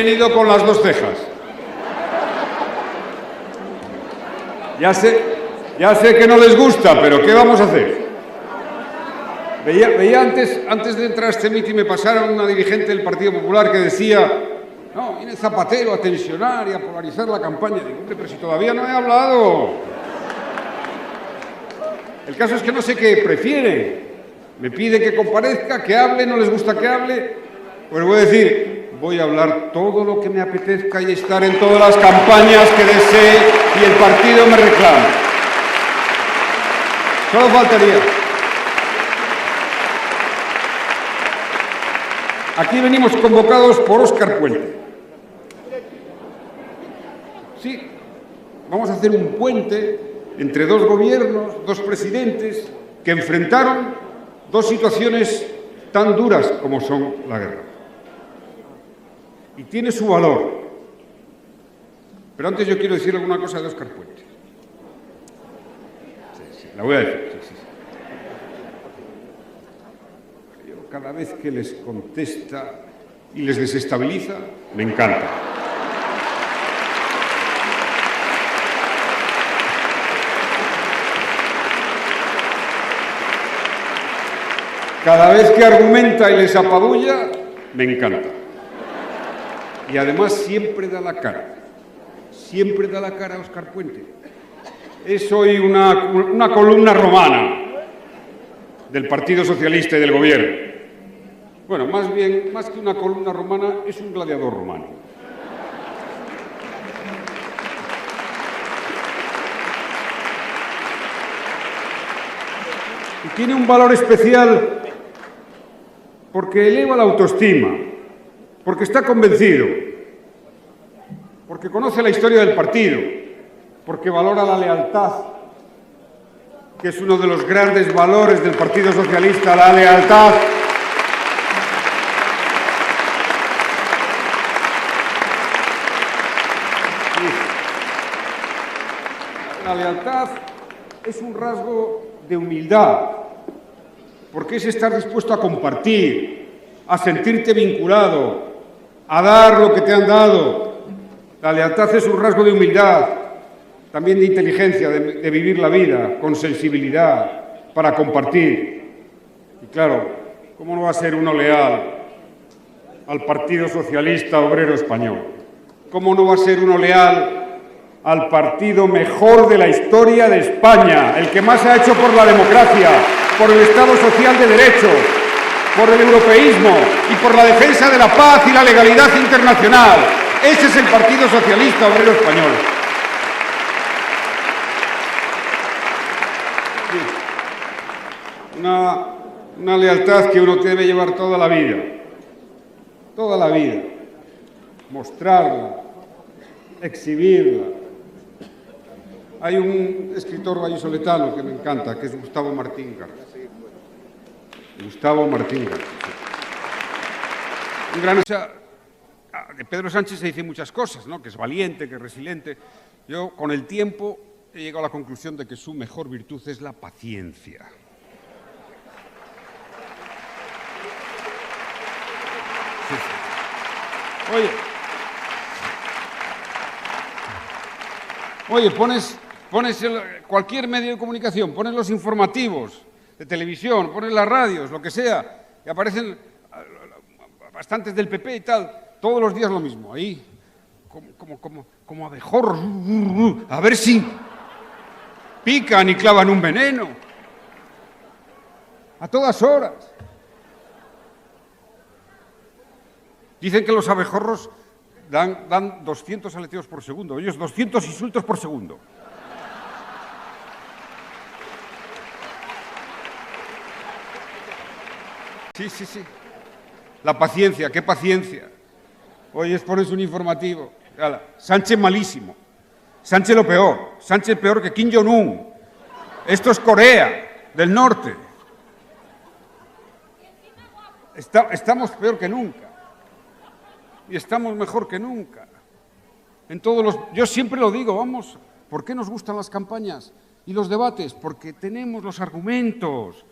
venido con las dos cejas. Ya sé que no les gusta, pero ¿qué vamos a hacer? Veía antes de entrar a este mitin, me pasaron una dirigente del Partido Popular que decía: no, viene Zapatero a tensionar y a polarizar la campaña. Digo, hombre, pero si todavía no he hablado. El caso es que no sé qué prefieren. Me pide que comparezca, que hable, no les gusta que hable. Pues voy a decir, voy a hablar todo lo que me apetezca y estar en todas las campañas que desee y el partido me reclame. Solo faltaría. Aquí venimos convocados por Óscar Puente. Sí, vamos a hacer un puente entre dos gobiernos, dos presidentes que enfrentaron dos situaciones tan duras como son la guerra. Y tiene su valor. Pero antes yo quiero decir alguna cosa de Óscar Puente. Sí, la voy a decir. Sí. Yo cada vez que les contesta y les desestabiliza, me encanta. Cada vez que argumenta y les apabulla, me encanta. Y además siempre da la cara. Siempre da la cara Óscar Puente. Es hoy una columna romana del Partido Socialista y del Gobierno. Bueno, más que una columna romana, es un gladiador romano. Y tiene un valor especial porque eleva la autoestima, porque está convencido, porque conoce la historia del partido, porque valora la lealtad, que es uno de los grandes valores del Partido Socialista, la lealtad. La lealtad es un rasgo de humildad, porque es estar dispuesto a compartir, a sentirte vinculado, a dar lo que te han dado. La lealtad es un rasgo de humildad, también de inteligencia, de vivir la vida con sensibilidad, para compartir. Y claro, ¿cómo no va a ser uno leal al Partido Socialista Obrero Español? ¿Cómo no va a ser uno leal al partido mejor de la historia de España, el que más ha hecho por la democracia, por el Estado social de derecho, por el europeísmo y por la defensa de la paz y la legalidad internacional? Ese es el Partido Socialista Obrero Español. Sí. Una lealtad que uno debe llevar toda la vida. Toda la vida. Mostrarla, exhibirla. Hay un escritor vallisoletano que me encanta, que es Gustavo Martín García. Gustavo Martín García. Un gran... De Pedro Sánchez se dicen muchas cosas, ¿no? Que es valiente, que es resiliente. Yo, con el tiempo, he llegado a la conclusión de que su mejor virtud es la paciencia. Sí. Oye, pones cualquier medio de comunicación, pones los informativos de televisión, pones las radios, lo que sea, y aparecen bastantes del PP y tal, todos los días lo mismo, ahí, como abejorros, a ver si pican y clavan un veneno, a todas horas. Dicen que los abejorros dan 200 aleteos por segundo, ellos 200 insultos por segundo. Sí. La paciencia, qué paciencia. Hoy pones un informativo. Sánchez malísimo. Sánchez lo peor. Sánchez peor que Kim Jong-un. Esto es Corea del Norte. Estamos peor que nunca. Y estamos mejor que nunca. Yo siempre lo digo, vamos, ¿por qué nos gustan las campañas y los debates? Porque tenemos los argumentos.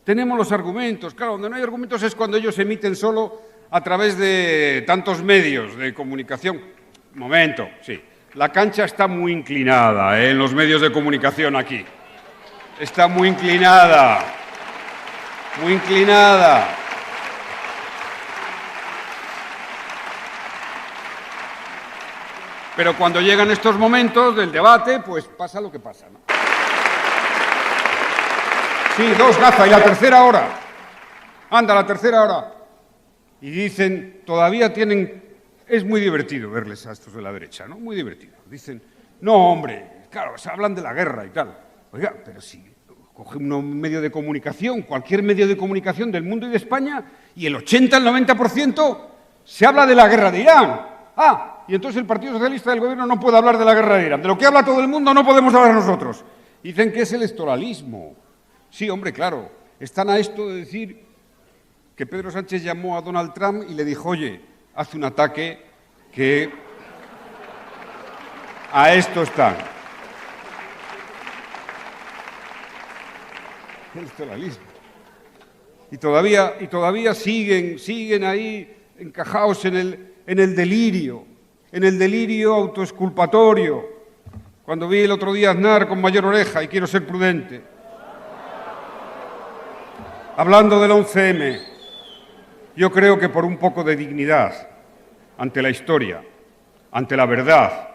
Tenemos los argumentos. Claro, donde no hay argumentos es cuando ellos emiten solo a través de tantos medios de comunicación. Momento, sí. La cancha está muy inclinada, en los medios de comunicación aquí. Está muy inclinada. Muy inclinada. Pero cuando llegan estos momentos del debate, pues pasa lo que pasa, ¿no? Sí, 2 gafas, y la tercera hora. Anda, la tercera hora. Y dicen, todavía tienen... Es muy divertido verles a estos de la derecha, ¿no? Muy divertido. Dicen, no, hombre, claro, se hablan de la guerra y tal. Oiga, pero si coge un medio de comunicación, cualquier medio de comunicación del mundo y de España, y el 80, el 90% se habla de la guerra de Irán. Ah, y entonces el Partido Socialista del Gobierno no puede hablar de la guerra de Irán. De lo que habla todo el mundo no podemos hablar nosotros. Dicen que es electoralismo. Sí, hombre, claro. Están a esto de decir que Pedro Sánchez llamó a Donald Trump y le dijo, oye, haz un ataque que a esto están. Electoralismo. Y todavía siguen ahí encajados en el delirio autoexculpatorio. Cuando vi el otro día a Aznar con mayor oreja, y quiero ser prudente, hablando del 11M, yo creo que por un poco de dignidad ante la historia, ante la verdad,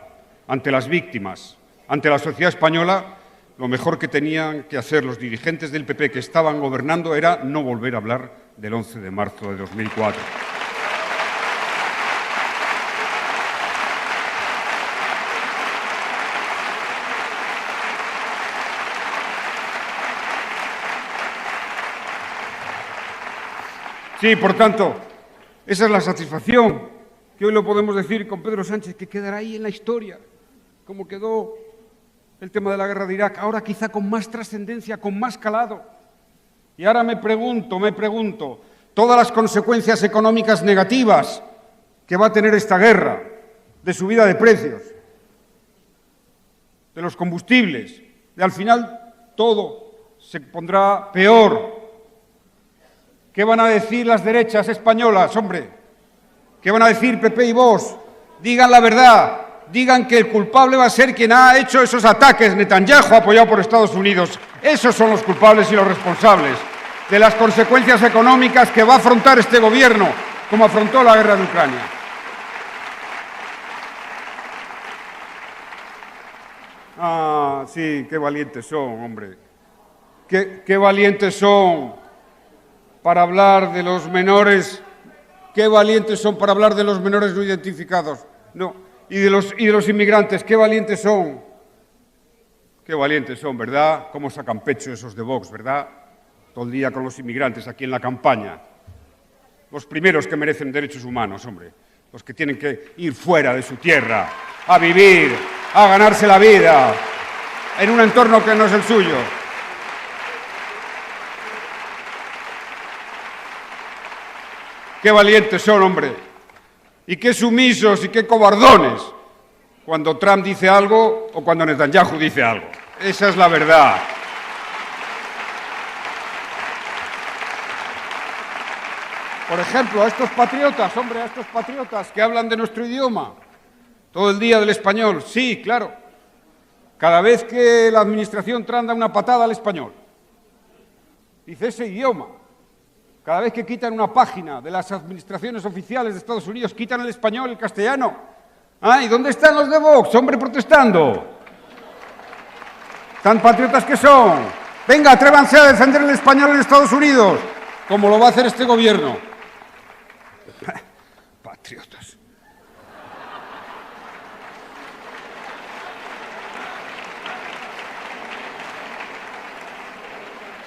ante las víctimas, ante la sociedad española, lo mejor que tenían que hacer los dirigentes del PP que estaban gobernando era no volver a hablar del 11 de marzo de 2004. Sí, por tanto, esa es la satisfacción que hoy lo podemos decir con Pedro Sánchez, que quedará ahí en la historia, como quedó el tema de la guerra de Irak, ahora quizá con más trascendencia, con más calado. Y ahora me pregunto, todas las consecuencias económicas negativas que va a tener esta guerra, de subida de precios, de los combustibles, de al final todo se pondrá peor. ¿Qué van a decir las derechas españolas, hombre? ¿Qué van a decir PP y Vox? Digan la verdad, digan que el culpable va a ser quien ha hecho esos ataques, Netanyahu, apoyado por Estados Unidos. Esos son los culpables y los responsables de las consecuencias económicas que va a afrontar este gobierno, como afrontó la guerra de Ucrania. Ah, sí, qué valientes son, hombre. Qué valientes son para hablar de los menores, qué valientes son para hablar de los menores no identificados, no, y de los inmigrantes, qué valientes son, ¿verdad? Cómo sacan pecho esos de Vox, ¿verdad? Todo el día con los inmigrantes aquí en la campaña. Los primeros que merecen derechos humanos, hombre, los que tienen que ir fuera de su tierra, a vivir, a ganarse la vida, en un entorno que no es el suyo. Qué valientes son, hombre, y qué sumisos y qué cobardones cuando Trump dice algo o cuando Netanyahu dice algo. Esa es la verdad. Por ejemplo, a estos patriotas, hombre, a estos patriotas que hablan de nuestro idioma, todo el día del español, sí, claro. Cada vez que la administración Trump da una patada al español, dice ese idioma. Cada vez que quitan una página de las administraciones oficiales de Estados Unidos, quitan el español, el castellano. ¿Ah? ¿Y dónde están los de Vox, hombre, protestando? Tan patriotas que son. Venga, atrévanse a defender el español en Estados Unidos, como lo va a hacer este gobierno. Patriotas.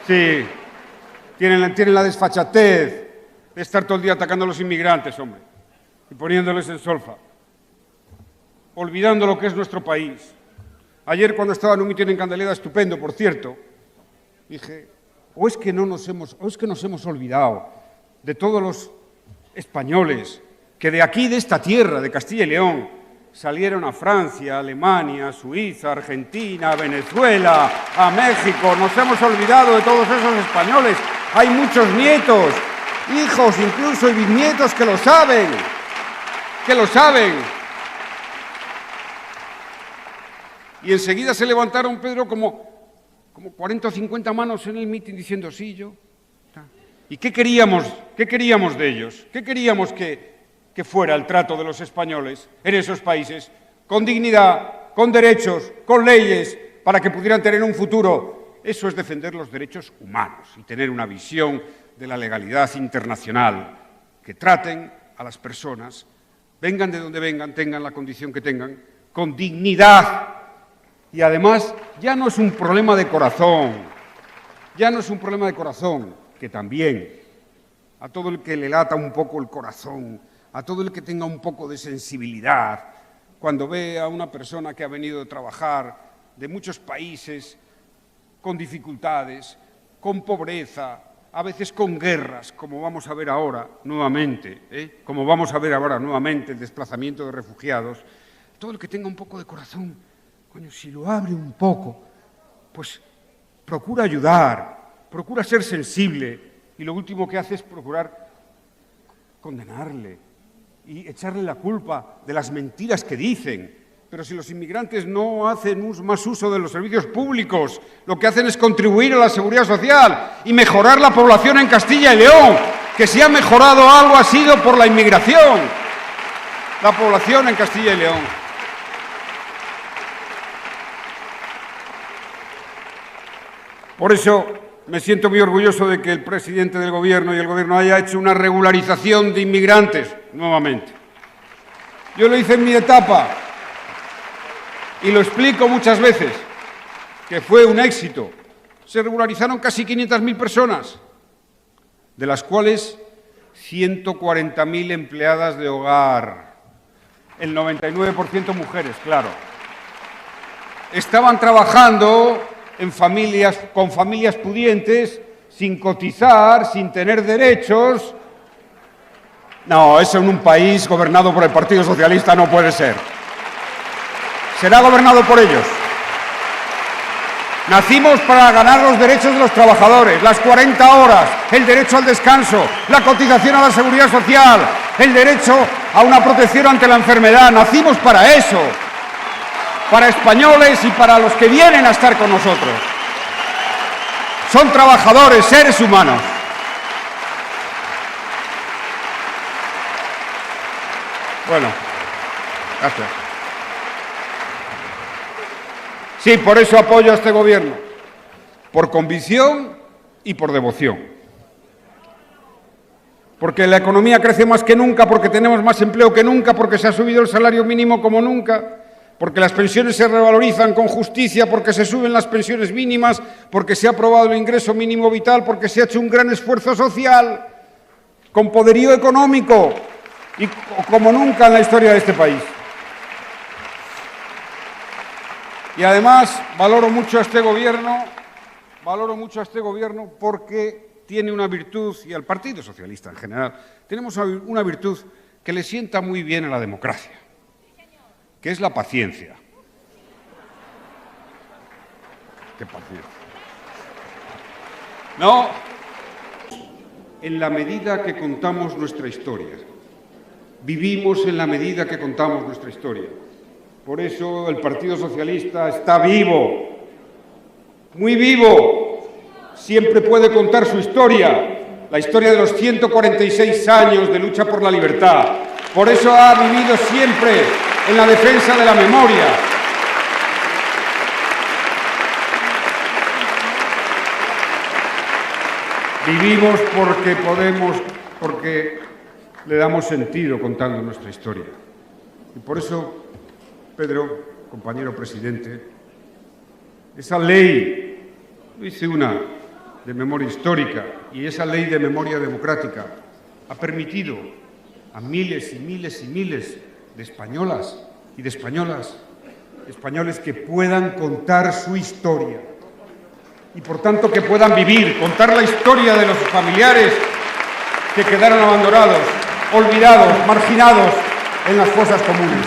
Sí. Tienen la desfachatez de estar todo el día atacando a los inmigrantes, hombre, y poniéndoles en solfa, olvidando lo que es nuestro país. Ayer, cuando estaba en un mitin en Candeleda, estupendo, por cierto, dije, o es que nos hemos olvidado de todos los españoles que de aquí, de esta tierra, de Castilla y León, salieron a Francia, a Alemania, a Suiza, a Argentina, a Venezuela, a México. Nos hemos olvidado de todos esos españoles. Hay muchos nietos hijos incluso y bisnietos que lo saben, que lo saben. Y enseguida se levantaron, Pedro, como 40 o 50 manos en el mitin diciendo, sí, yo. ¿Y qué queríamos de ellos? ¿Qué queríamos que fuera el trato de los españoles en esos países? Con dignidad, con derechos, con leyes, para que pudieran tener un futuro. Eso es defender los derechos humanos y tener una visión de la legalidad internacional, que traten a las personas, vengan de donde vengan, tengan la condición que tengan, con dignidad. Y además, ya no es un problema de corazón, que también a todo el que le lata un poco el corazón, a todo el que tenga un poco de sensibilidad, cuando ve a una persona que ha venido a trabajar de muchos países con dificultades, con pobreza, a veces con guerras, como vamos a ver ahora nuevamente, el desplazamiento de refugiados, todo el que tenga un poco de corazón, coño, si lo abre un poco, pues procura ayudar, procura ser sensible, y lo último que hace es procurar condenarle y echarle la culpa de las mentiras que dicen. Pero si los inmigrantes no hacen más uso de los servicios públicos, lo que hacen es contribuir a la seguridad social y mejorar la población en Castilla y León, que si ha mejorado algo ha sido por la inmigración, la población en Castilla y León. Por eso me siento muy orgulloso de que el presidente del Gobierno y el Gobierno haya hecho una regularización de inmigrantes nuevamente. Yo lo hice en mi etapa y lo explico muchas veces, que fue un éxito. Se regularizaron casi 500.000 personas, de las cuales 140.000 empleadas de hogar, el 99% mujeres, claro. Estaban trabajando con familias pudientes, sin cotizar, sin tener derechos. No, eso en un país gobernado por el Partido Socialista no puede ser. Será gobernado por ellos. Nacimos para ganar los derechos de los trabajadores, las 40 horas, el derecho al descanso, la cotización a la seguridad social, el derecho a una protección ante la enfermedad. Nacimos para eso. Para españoles y para los que vienen a estar con nosotros. Son trabajadores, seres humanos. Bueno, gracias. Sí, por eso apoyo a este Gobierno, por convicción y por devoción. Porque la economía crece más que nunca, porque tenemos más empleo que nunca, porque se ha subido el salario mínimo como nunca, porque las pensiones se revalorizan con justicia, porque se suben las pensiones mínimas, porque se ha aprobado el ingreso mínimo vital, porque se ha hecho un gran esfuerzo social, con poderío económico, y como nunca en la historia de este país. Y además valoro mucho a este Gobierno porque tiene una virtud, y al Partido Socialista en general, tenemos una virtud que le sienta muy bien a la democracia, que es la paciencia. ¡Qué paciencia! No, en la medida que contamos nuestra historia. Vivimos en la medida que contamos nuestra historia. Por eso el Partido Socialista está vivo, muy vivo. Siempre puede contar su historia, la historia de los 146 años de lucha por la libertad. Por eso ha vivido siempre en la defensa de la memoria. Vivimos porque podemos, porque le damos sentido contando nuestra historia. Y por eso, Pedro, compañero presidente, esa ley, hice una de memoria histórica, y esa ley de memoria democrática ha permitido a miles y miles y miles de españolas y de españoles que puedan contar su historia y por tanto que puedan vivir, contar la historia de los familiares que quedaron abandonados, olvidados, marginados en las fosas comunes.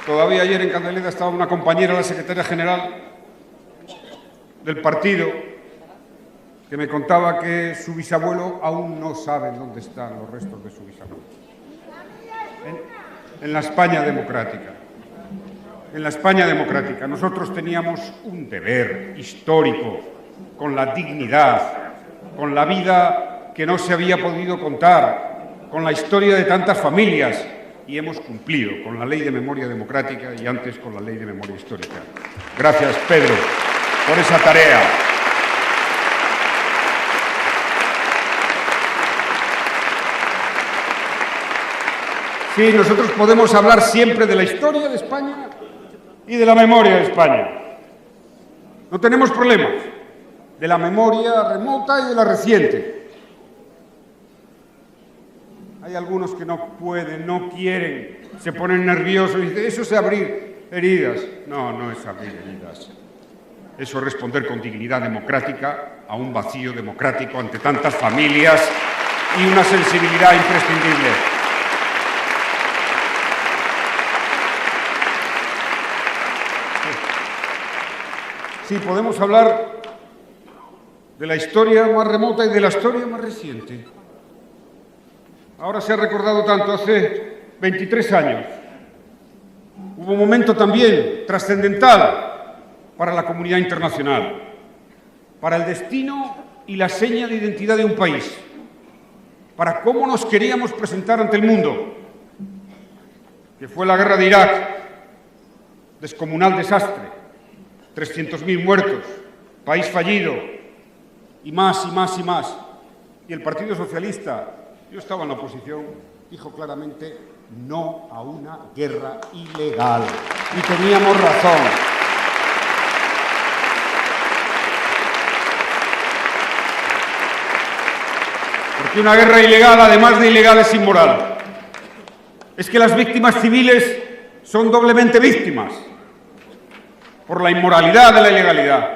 Todavía ayer en Candeleda estaba una compañera, la secretaria general, del partido que me contaba que su bisabuelo aún no sabe dónde están los restos de su bisabuelo. En la España democrática. En la España democrática. Nosotros teníamos un deber histórico con la dignidad, con la vida que no se había podido contar, con la historia de tantas familias, y hemos cumplido con la Ley de Memoria Democrática y antes con la Ley de Memoria Histórica. Gracias, Pedro, por esa tarea. Sí, nosotros podemos hablar siempre de la historia de España y de la memoria de España. No tenemos problemas de la memoria remota y de la reciente. Hay algunos que no pueden, no quieren, se ponen nerviosos y dicen, eso es abrir heridas. No, no es abrir heridas. Eso es responder con dignidad democrática a un vacío democrático ante tantas familias y una sensibilidad imprescindible. Sí, podemos hablar de la historia más remota y de la historia más reciente. Ahora se ha recordado tanto, hace 23 años. Hubo un momento también trascendental para la comunidad internacional, para el destino y la seña de identidad de un país, para cómo nos queríamos presentar ante el mundo, que fue la guerra de Irak, descomunal desastre, 300.000 muertos, país fallido, y más, y más, y más. Y el Partido Socialista, yo estaba en la oposición, dijo claramente no a una guerra ilegal. Y teníamos razón. Porque una guerra ilegal, además de ilegal, es inmoral. Es que las víctimas civiles son doblemente víctimas. Por la inmoralidad de la ilegalidad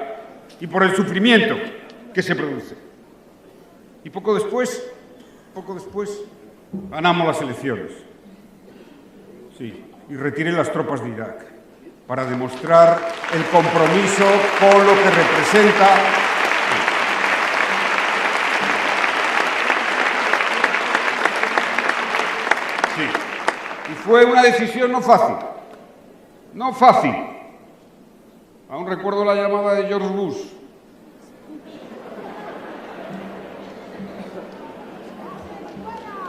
y por el sufrimiento que se produce. Y poco después, ganamos las elecciones. Sí, y retiré las tropas de Irak para demostrar el compromiso con lo que representa. Sí, y fue una decisión no fácil. No fácil. Aún recuerdo la llamada de George Bush.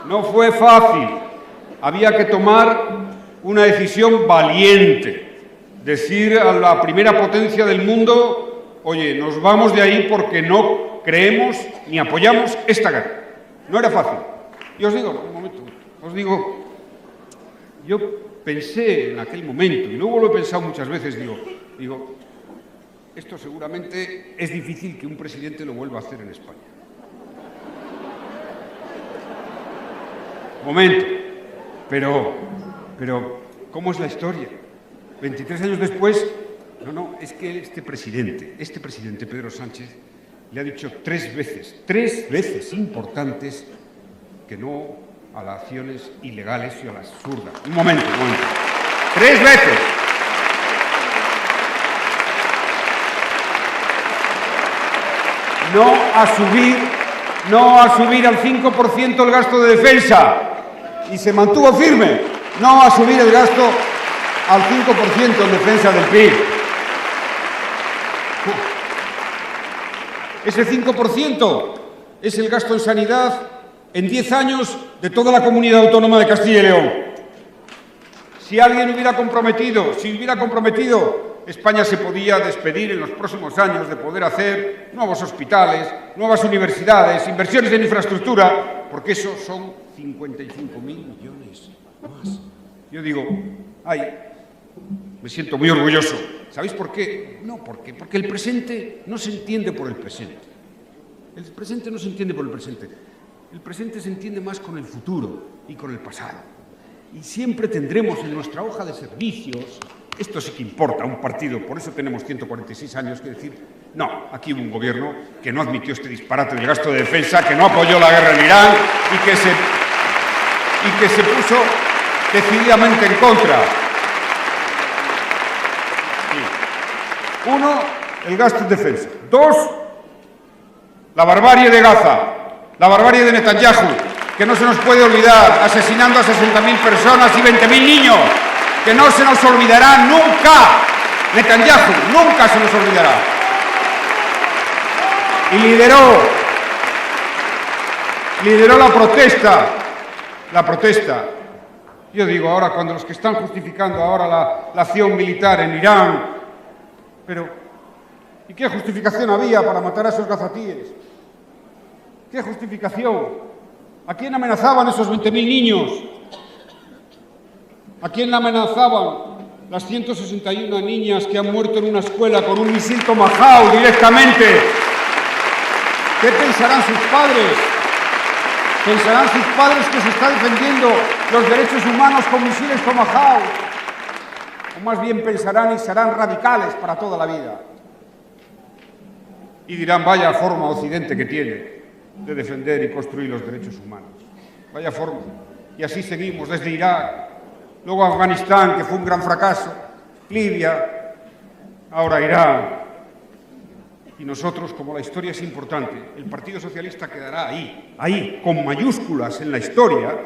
No fue fácil. Había que tomar una decisión valiente. Decir a la primera potencia del mundo, oye, nos vamos de ahí porque no creemos ni apoyamos esta guerra. No era fácil. Y os digo, un momento, yo pensé en aquel momento, y luego lo he pensado muchas veces, digo, esto seguramente es difícil que un presidente lo vuelva a hacer en España. Momento. Pero, ¿cómo es la historia? 23 años después, no, es que este presidente Pedro Sánchez, le ha dicho tres veces importantes, que no a las acciones ilegales y a las absurdas. Un momento. 3 veces. No a subir al 5% el gasto de defensa. Y se mantuvo firme. No a subir el gasto al 5% en defensa del PIB. Ese 5% es el gasto en sanidad en 10 años de toda la comunidad autónoma de Castilla y León. Si hubiera comprometido, España se podía despedir en los próximos años de poder hacer nuevos hospitales, nuevas universidades, inversiones en infraestructura, porque eso son 55.000 millones más. Yo digo, me siento muy orgulloso. ¿Sabéis por qué? No, porque el presente no se entiende por el presente. El presente no se entiende por el presente. El presente se entiende más con el futuro y con el pasado. Y siempre tendremos en nuestra hoja de servicios, esto sí que importa a un partido, por eso tenemos 146 años, que decir, no, aquí hubo un gobierno que no admitió este disparate del gasto de defensa, que no apoyó la guerra en Irán y que se puso decididamente en contra. Sí. el gasto en defensa. 2, la barbarie de Gaza, la barbarie de Netanyahu, que no se nos puede olvidar, asesinando a 60.000 personas y 20.000 niños, que no se nos olvidará nunca. Netanyahu nunca se nos olvidará. Y lideró la protesta. Yo digo ahora, cuando los que están justificando ahora la acción militar en Irán, pero ¿y qué justificación había para matar a esos gazatíes? ¿Qué justificación? ¿A quién amenazaban esos 20.000 niños? ¿A quién la amenazaban las 161 niñas que han muerto en una escuela con un misil Tomahawk directamente? ¿Qué pensarán sus padres? ¿Pensarán sus padres que se está defendiendo los derechos humanos con misiles Tomahawk? O más bien pensarán y serán radicales para toda la vida. Y dirán, vaya forma Occidente que tiene de defender y construir los derechos humanos. Vaya forma. Y así seguimos, desde Irak, luego Afganistán, que fue un gran fracaso, Libia, ahora Irán. Y nosotros, como la historia es importante, el Partido Socialista quedará ahí, con mayúsculas en la historia,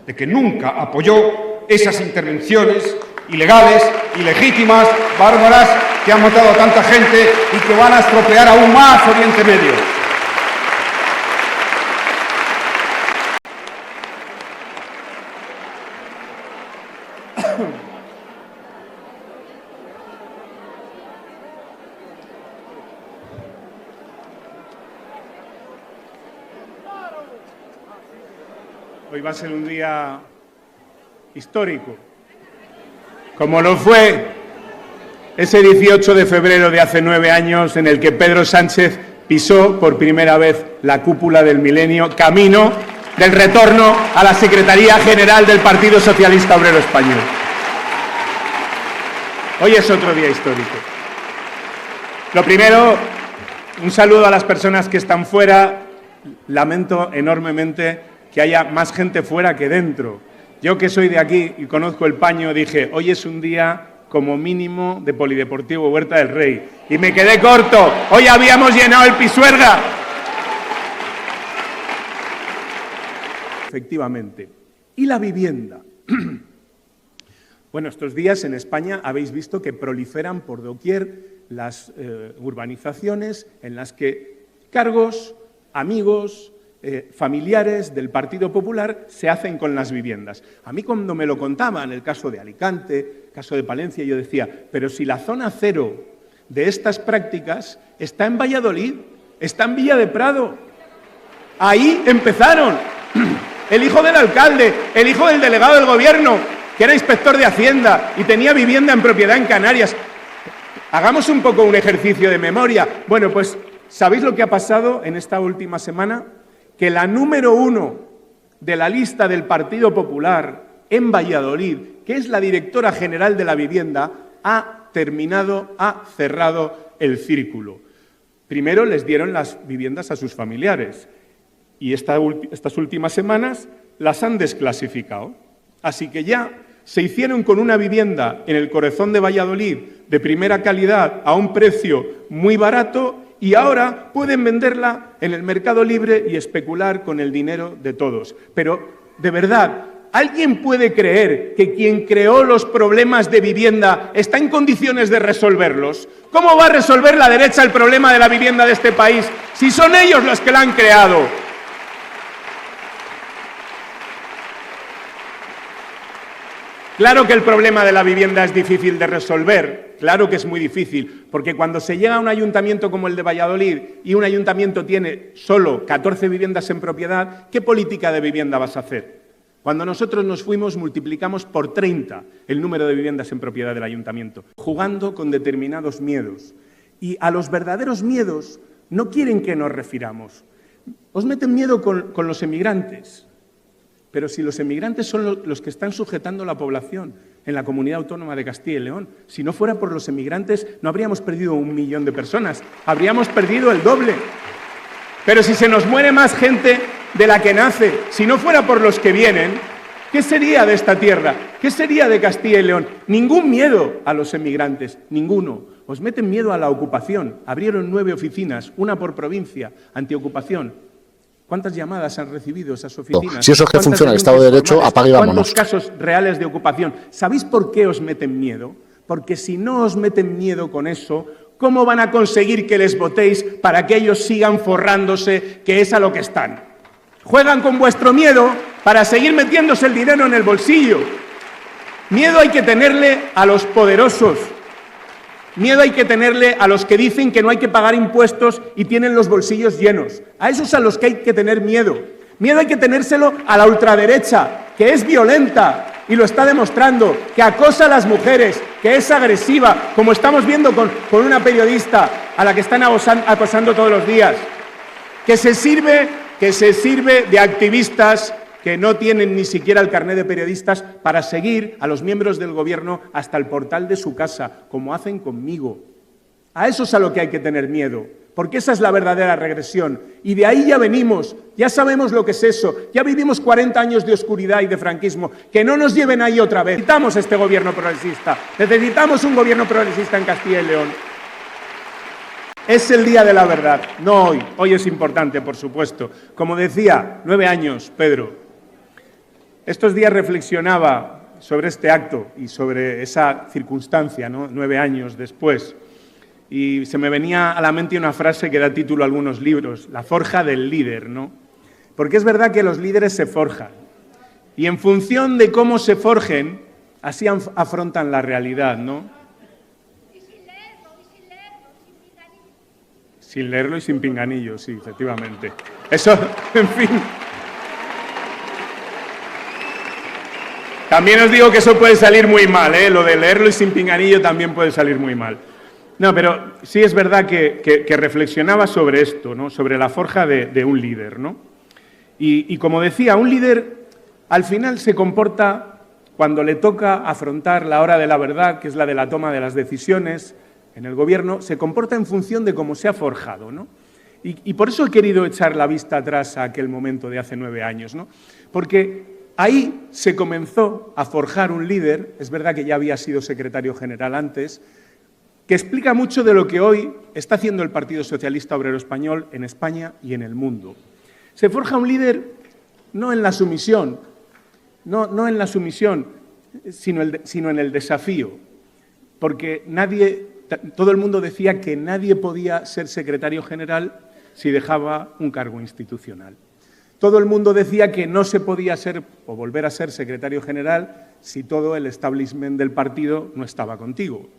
de que nunca apoyó esas intervenciones ilegales, ilegítimas, bárbaras, que han matado a tanta gente y que van a estropear aún más Oriente Medio. Hoy va a ser un día histórico, como lo fue ese 18 de febrero de hace 9 años en el que Pedro Sánchez pisó por primera vez la cúpula del milenio, camino del retorno a la Secretaría General del Partido Socialista Obrero Español. Hoy es otro día histórico. Lo primero, un saludo a las personas que están fuera. Lamento enormemente que haya más gente fuera que dentro. Yo, que soy de aquí y conozco el paño, dije, hoy es un día como mínimo de Polideportivo Huerta del Rey. Y me quedé corto. Hoy habíamos llenado el Pisuerga. Efectivamente. ¿Y la vivienda? Bueno, estos días en España habéis visto que proliferan por doquier las urbanizaciones en las que cargos, amigos, familiares del Partido Popular se hacen con las viviendas. A mí, cuando me lo contaban, el caso de Alicante, el caso de Palencia, yo decía, pero si la zona cero de estas prácticas está en Valladolid, está en Villa de Prado. Ahí empezaron. El hijo del alcalde, el hijo del delegado del gobierno, que era inspector de Hacienda y tenía vivienda en propiedad en Canarias. Hagamos un poco un ejercicio de memoria. Bueno, pues, ¿sabéis lo que ha pasado en esta última semana? Que la número 1 de la lista del Partido Popular en Valladolid, que es la directora general de la vivienda, ha cerrado el círculo. Primero les dieron las viviendas a sus familiares y estas últimas semanas las han desclasificado. Así que ya se hicieron con una vivienda en el corazón de Valladolid de primera calidad a un precio muy barato y ahora pueden venderla en el mercado libre y especular con el dinero de todos. Pero, de verdad, ¿alguien puede creer que quien creó los problemas de vivienda está en condiciones de resolverlos? ¿Cómo va a resolver la derecha el problema de la vivienda de este país si son ellos los que la han creado? Claro que el problema de la vivienda es difícil de resolver, claro que es muy difícil, porque cuando se llega a un ayuntamiento como el de Valladolid y un ayuntamiento tiene solo 14 viviendas en propiedad, ¿qué política de vivienda vas a hacer? Cuando nosotros nos fuimos, multiplicamos por 30 el número de viviendas en propiedad del ayuntamiento, jugando con determinados miedos. Y a los verdaderos miedos no quieren que nos refiramos. Os meten miedo con los emigrantes. Pero si los emigrantes son los que están sujetando la población en la Comunidad Autónoma de Castilla y León, si no fuera por los emigrantes no habríamos perdido 1 millón de personas, habríamos perdido el doble. Pero si se nos muere más gente de la que nace, si no fuera por los que vienen, ¿qué sería de esta tierra? ¿Qué sería de Castilla y León? Ningún miedo a los emigrantes, ninguno. Os meten miedo a la ocupación. Abrieron 9 oficinas, una por provincia, antiocupación. ¿Cuántas llamadas han recibido esas oficinas? Si eso es que funciona el Estado de Derecho, apague y vámonos. ¿Cuántos casos reales de ocupación? ¿Sabéis por qué os meten miedo? Porque si no os meten miedo con eso, ¿cómo van a conseguir que les votéis para que ellos sigan forrándose, que es a lo que están? Juegan con vuestro miedo para seguir metiéndose el dinero en el bolsillo. Miedo hay que tenerle a los poderosos. Miedo hay que tenerle a los que dicen que no hay que pagar impuestos y tienen los bolsillos llenos. A esos a los que hay que tener miedo. Miedo hay que tenérselo a la ultraderecha, que es violenta y lo está demostrando, que acosa a las mujeres, que es agresiva, como estamos viendo con una periodista a la que están acosando todos los días, que se sirve de activistas que no tienen ni siquiera el carné de periodistas para seguir a los miembros del Gobierno hasta el portal de su casa, como hacen conmigo. A eso es a lo que hay que tener miedo, porque esa es la verdadera regresión. Y de ahí ya venimos, ya sabemos lo que es eso, ya vivimos 40 años de oscuridad y de franquismo. Que no nos lleven ahí otra vez. Necesitamos este gobierno progresista, necesitamos un gobierno progresista en Castilla y León. Es el día de la verdad, no hoy. Hoy es importante, por supuesto. Como decía, 9 años, Pedro. Estos días reflexionaba sobre este acto y sobre esa circunstancia, ¿no? 9 años después. Y se me venía a la mente una frase que da título a algunos libros, la forja del líder, ¿no? Porque es verdad que los líderes se forjan. Y en función de cómo se forjen, así afrontan la realidad, ¿no? Sin leerlo y sin pinganillo, sí, efectivamente. Eso, en fin. También os digo que eso puede salir muy mal, ¿eh? Lo de leerlo y sin pinganillo también puede salir muy mal. No, pero sí es verdad que reflexionaba sobre esto, ¿no? Sobre la forja de un líder, ¿no? Y como decía, un líder al final se comporta cuando le toca afrontar la hora de la verdad, que es la de la toma de las decisiones en el Gobierno, se comporta en función de cómo se ha forjado, ¿no? Y por eso he querido echar la vista atrás a aquel momento de hace 9 años, ¿no? Porque ahí se comenzó a forjar un líder, es verdad que ya había sido secretario general antes, que explica mucho de lo que hoy está haciendo el Partido Socialista Obrero Español en España y en el mundo. Se forja un líder no en la sumisión, no en la sumisión, sino en el desafío, porque todo el mundo decía que nadie podía ser secretario general si dejaba un cargo institucional. Todo el mundo decía que no se podía ser o volver a ser secretario general si todo el establishment del partido no estaba contigo.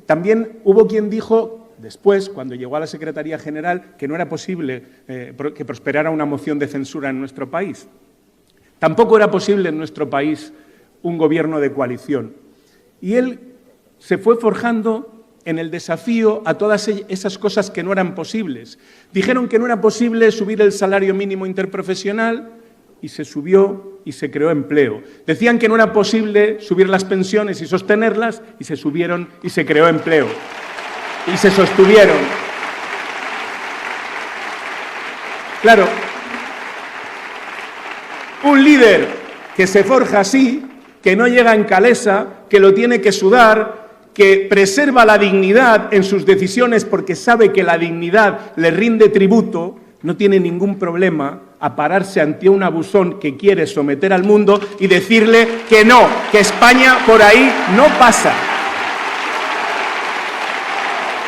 También hubo quien dijo, después, cuando llegó a la Secretaría General, que no era posible que prosperara una moción de censura en nuestro país. Tampoco era posible en nuestro país un gobierno de coalición. Y él se fue forjando en el desafío a todas esas cosas que no eran posibles. Dijeron que no era posible subir el salario mínimo interprofesional y se subió y se creó empleo. Decían que no era posible subir las pensiones y sostenerlas y se subieron y se creó empleo. Y se sostuvieron. Claro, un líder que se forja así, que no llega en calesa, que lo tiene que sudar, que preserva la dignidad en sus decisiones porque sabe que la dignidad le rinde tributo, no tiene ningún problema a pararse ante un abusón que quiere someter al mundo y decirle que no, que España por ahí no pasa.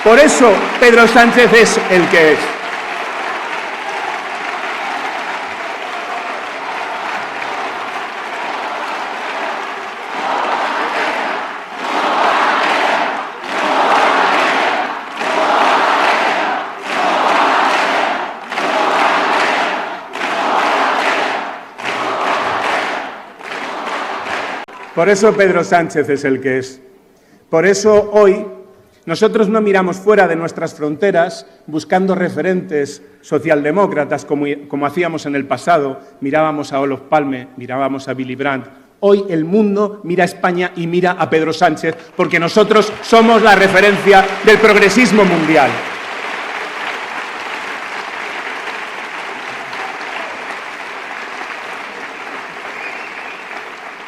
Por eso Pedro Sánchez es el que es. Por eso Pedro Sánchez es el que es. Por eso hoy nosotros no miramos fuera de nuestras fronteras buscando referentes socialdemócratas como hacíamos en el pasado. Mirábamos a Olof Palme, mirábamos a Willy Brandt. Hoy el mundo mira a España y mira a Pedro Sánchez porque nosotros somos la referencia del progresismo mundial.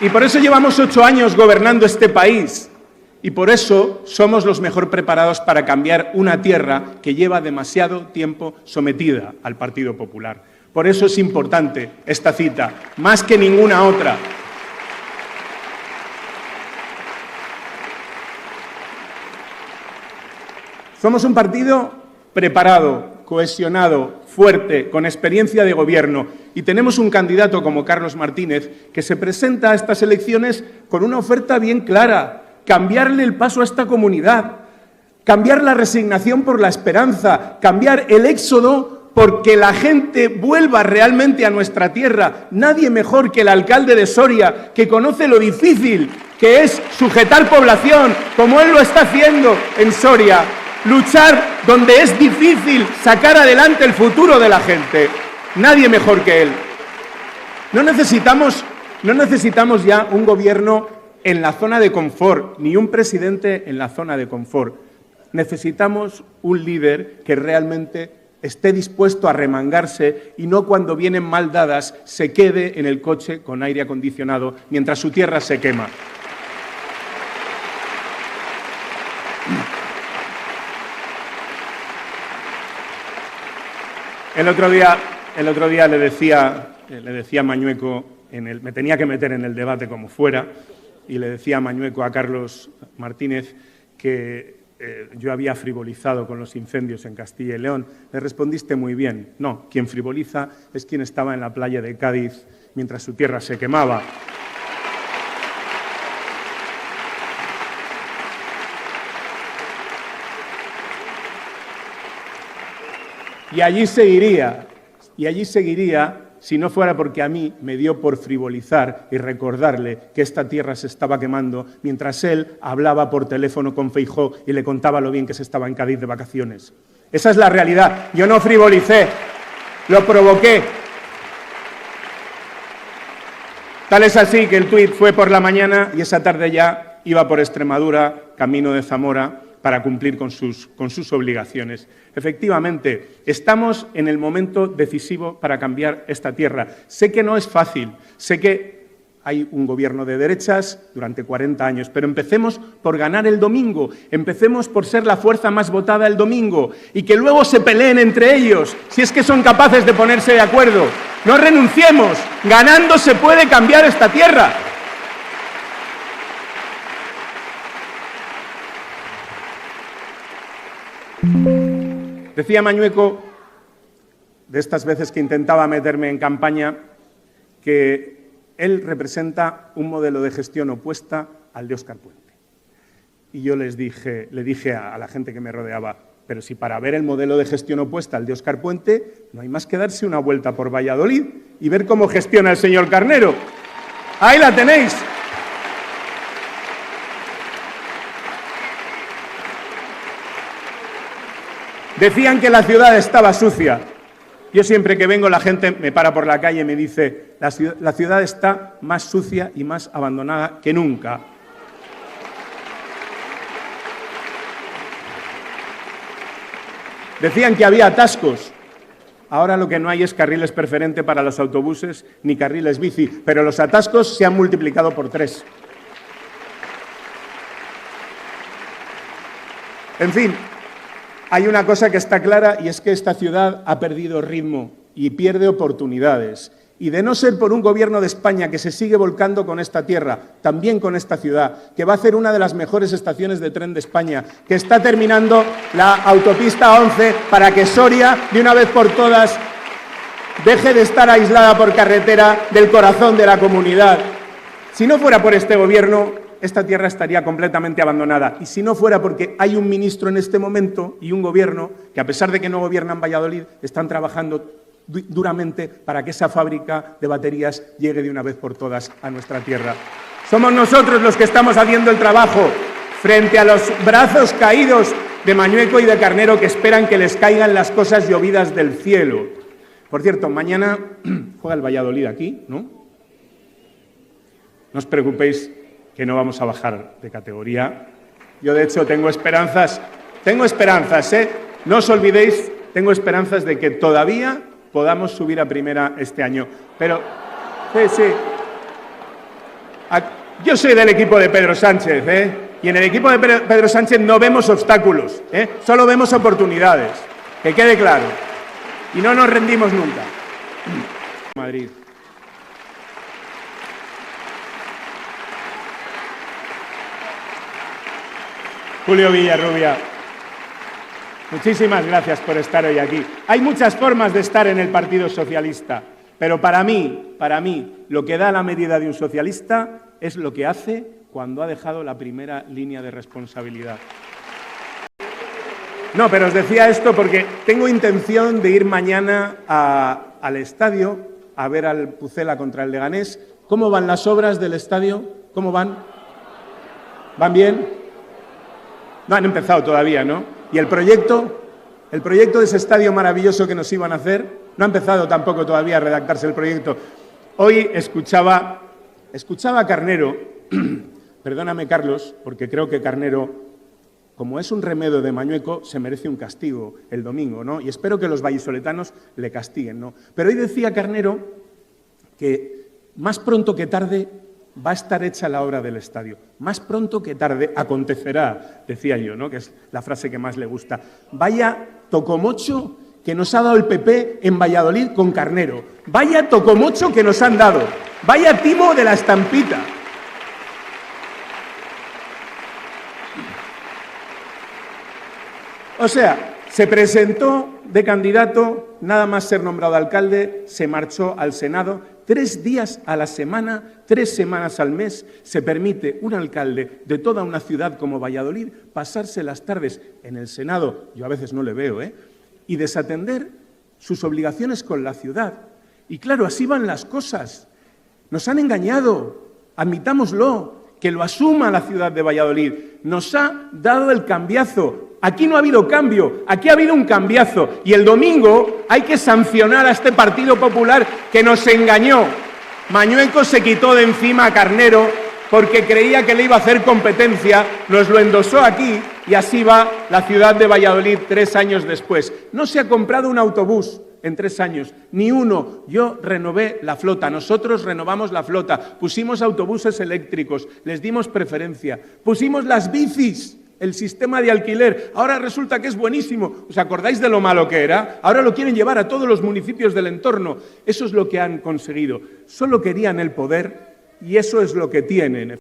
Y por eso llevamos 8 años gobernando este país. Y por eso somos los mejor preparados para cambiar una tierra que lleva demasiado tiempo sometida al Partido Popular. Por eso es importante esta cita, más que ninguna otra. Somos un partido preparado, cohesionado, fuerte, con experiencia de gobierno, y tenemos un candidato como Carlos Martínez que se presenta a estas elecciones con una oferta bien clara: cambiarle el paso a esta comunidad, cambiar la resignación por la esperanza, cambiar el éxodo porque la gente vuelva realmente a nuestra tierra. Nadie mejor que el alcalde de Soria, que conoce lo difícil que es sujetar población, como él lo está haciendo en Soria, luchar donde es difícil sacar adelante el futuro de la gente. Nadie mejor que él. No necesitamos ya un gobierno en la zona de confort, ni un presidente en la zona de confort. Necesitamos un líder que realmente esté dispuesto a remangarse y no, cuando vienen mal dadas, se quede en el coche con aire acondicionado mientras su tierra se quema. El otro día le decía a Mañueco, me tenía que meter en el debate como fuera, y le decía a Mañueco, a Carlos Martínez, que yo había frivolizado con los incendios en Castilla y León. Le respondiste muy bien: no, quien frivoliza es quien estaba en la playa de Cádiz mientras su tierra se quemaba. Y allí seguiría si no fuera porque a mí me dio por frivolizar y recordarle que esta tierra se estaba quemando mientras él hablaba por teléfono con Feijóo y le contaba lo bien que se estaba en Cádiz de vacaciones. Esa es la realidad. Yo no frivolicé, lo provoqué. Tal es así que el tuit fue por la mañana y esa tarde ya iba por Extremadura, camino de Zamora, para cumplir con sus obligaciones. Efectivamente, estamos en el momento decisivo para cambiar esta tierra. Sé que no es fácil, sé que hay un gobierno de derechas durante 40 años, pero empecemos por ganar el domingo, empecemos por ser la fuerza más votada el domingo y que luego se peleen entre ellos, si es que son capaces de ponerse de acuerdo. No renunciemos, ganando se puede cambiar esta tierra. Decía Mañueco, de estas veces que intentaba meterme en campaña, que él representa un modelo de gestión opuesta al de Óscar Puente. Y yo le dije a la gente que me rodeaba: pero si para ver el modelo de gestión opuesta al de Óscar Puente no hay más que darse una vuelta por Valladolid y ver cómo gestiona el señor Carnero. Ahí la tenéis. Decían que la ciudad estaba sucia. Yo siempre que vengo la gente me para por la calle y me dice: la ciudad está más sucia y más abandonada que nunca. Decían que había atascos. Ahora lo que no hay es carriles preferente para los autobuses ni carriles bici, pero los atascos se han multiplicado por 3. En fin, hay una cosa que está clara y es que esta ciudad ha perdido ritmo y pierde oportunidades. Y de no ser por un gobierno de España que se sigue volcando con esta tierra, también con esta ciudad, que va a hacer una de las mejores estaciones de tren de España, que está terminando la autopista 11 para que Soria, de una vez por todas, deje de estar aislada por carretera del corazón de la comunidad. Si no fuera por este gobierno, esta tierra estaría completamente abandonada. Y si no fuera porque hay un ministro en este momento y un gobierno que, a pesar de que no gobiernan Valladolid, están trabajando duramente para que esa fábrica de baterías llegue de una vez por todas a nuestra tierra. Somos nosotros los que estamos haciendo el trabajo frente a los brazos caídos de Mañueco y de Carnero, que esperan que les caigan las cosas llovidas del cielo. Por cierto, mañana juega el Valladolid aquí, ¿no? No os preocupéis, que no vamos a bajar de categoría. Yo, de hecho, tengo esperanzas, no os olvidéis, tengo esperanzas de que todavía podamos subir a primera este año. Pero, sí. Yo soy del equipo de Pedro Sánchez, Y en el equipo de Pedro Sánchez no vemos obstáculos, solo vemos oportunidades, que quede claro. Y no nos rendimos nunca. Madrid. Julio Villarrubia, muchísimas gracias por estar hoy aquí. Hay muchas formas de estar en el Partido Socialista, pero para mí, lo que da la medida de un socialista es lo que hace cuando ha dejado la primera línea de responsabilidad. No, pero os decía esto porque tengo intención de ir mañana al estadio a ver al Pucela contra el Leganés. ¿Cómo van las obras del estadio? ¿Cómo van? ¿Van bien? No han empezado todavía, ¿no? ¿Y el proyecto de ese estadio maravilloso que nos iban a hacer? No ha empezado tampoco todavía a redactarse el proyecto. Hoy escuchaba a Carnero, perdóname Carlos, porque creo que Carnero, como es un remedo de Mañueco, se merece un castigo el domingo, ¿no? Y espero que los vallisoletanos le castiguen, ¿no? Pero hoy decía Carnero que más pronto que tarde va a estar hecha la obra del estadio. Más pronto que tarde acontecerá, decía yo, ¿no? Que es la frase que más le gusta. Vaya tocomocho que nos ha dado el PP en Valladolid con Carnero. Vaya tocomocho que nos han dado. Vaya timo de la estampita. O sea, se presentó de candidato, nada más ser nombrado alcalde, se marchó al Senado. 3 días a la semana, 3 semanas al mes, se permite un alcalde de toda una ciudad como Valladolid pasarse las tardes en el Senado, yo a veces no le veo, y desatender sus obligaciones con la ciudad. Y claro, así van las cosas. Nos han engañado, admitámoslo, que lo asuma la ciudad de Valladolid. Nos ha dado el cambiazo. Aquí no ha habido cambio, aquí ha habido un cambiazo. Y el domingo hay que sancionar a este Partido Popular que nos engañó. Mañueco se quitó de encima a Carnero porque creía que le iba a hacer competencia, nos lo endosó aquí y así va la ciudad de Valladolid 3 años después. No se ha comprado un autobús en 3 años, ni uno. Yo renové la flota, nosotros renovamos la flota, pusimos autobuses eléctricos, les dimos preferencia, pusimos las bicis, el sistema de alquiler, ahora resulta que es buenísimo. ¿Os acordáis de lo malo que era? Ahora lo quieren llevar a todos los municipios del entorno. Eso es lo que han conseguido. Solo querían el poder y eso es lo que tienen.